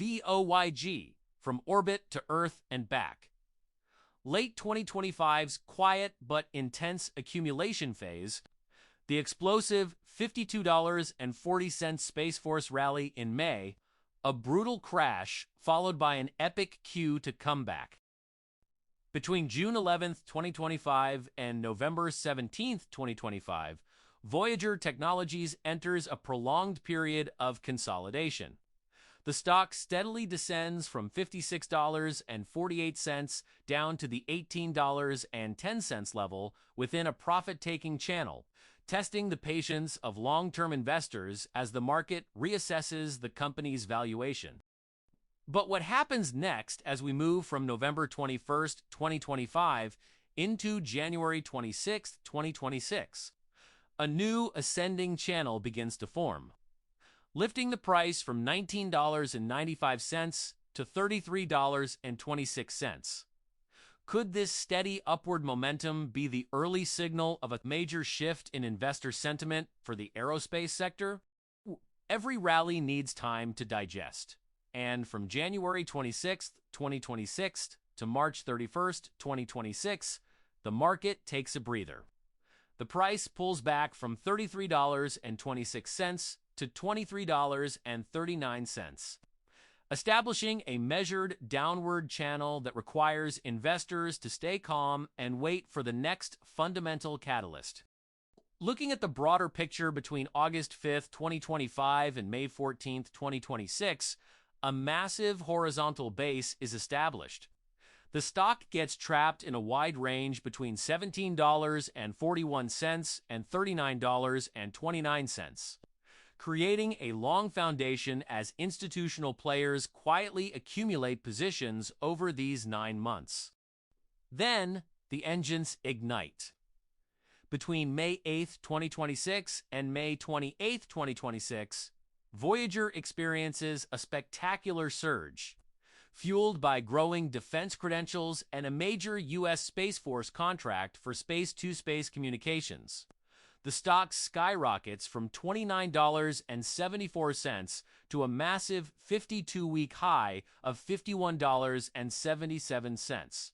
VOYG, from orbit to Earth and back. Late 2025's quiet but intense accumulation phase, the explosive $52.40 Space Force rally in May, a brutal crash followed by an epic cue to comeback. Between June 11, 2025 and November 17, 2025, Voyager Technologies enters a prolonged period of consolidation. The stock steadily descends from $56.48 down to the $18.10 level within a profit-taking channel, testing the patience of long-term investors as the market reassesses the company's valuation. But what happens next as we move from November 21, 2025 into January 26, 2026? A new ascending channel begins to form, lifting the price from $19.95 to $33.26. Could this steady upward momentum be the early signal of a major shift in investor sentiment for the aerospace sector? Every rally needs time to digest, and from January 26, 2026 to March 31, 2026, the market takes a breather. The price pulls back from $33.26 to $23.39, establishing a measured downward channel that requires investors to stay calm and wait for the next fundamental catalyst. Looking at the broader picture between August 5, 2025 and May 14, 2026, a massive horizontal base is established. The stock gets trapped in a wide range between $17.41 and $39.29, creating a long foundation as institutional players quietly accumulate positions over these 9 months. Then, the engines ignite. Between May 8, 2026 and May 28, 2026, Voyager experiences a spectacular surge, fueled by growing defense credentials and a major U.S. Space Force contract for space-to-space communications. The stock skyrockets from $29.74 to a massive 52-week high of $51.77.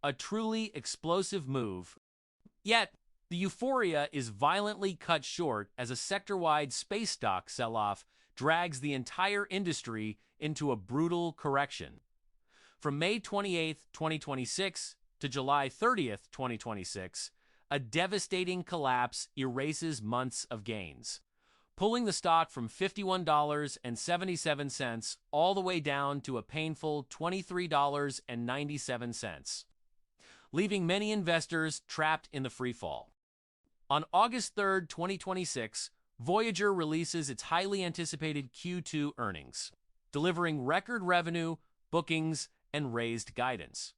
A truly explosive move. Yet, the euphoria is violently cut short as a sector-wide space stock sell-off drags the entire industry into a brutal correction. From May 28, 2026 to July 30, 2026, a devastating collapse erases months of gains, pulling the stock from $51.77 all the way down to a painful $23.97, leaving many investors trapped in the freefall. On August 3, 2026, Voyager releases its highly anticipated Q2 earnings, delivering record revenue, bookings, and raised guidance.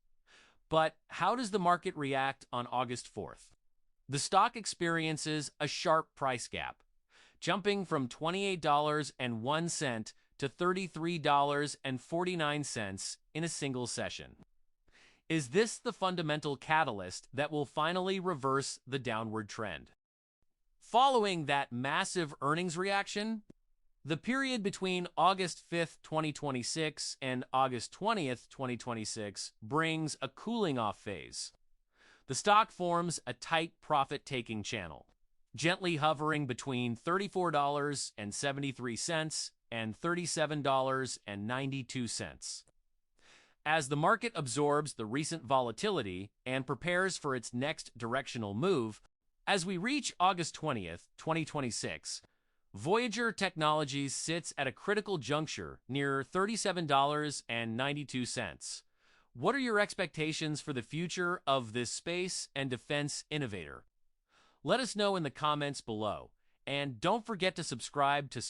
But how does the market react on August 4th? The stock experiences a sharp price gap, jumping from $28.01 to $33.49 in a single session. Is this the fundamental catalyst that will finally reverse the downward trend? Following that massive earnings reaction, the period between August 5, 2026 and August 20, 2026 brings a cooling-off phase. The stock forms a tight profit-taking channel, gently hovering between $34.73 and $37.92. As the market absorbs the recent volatility and prepares for its next directional move, as we reach August 20th, 2026, Voyager Technologies sits at a critical juncture near $37.92. What are your expectations for the future of this space and defense innovator? Let us know in the comments below, and don't forget to subscribe to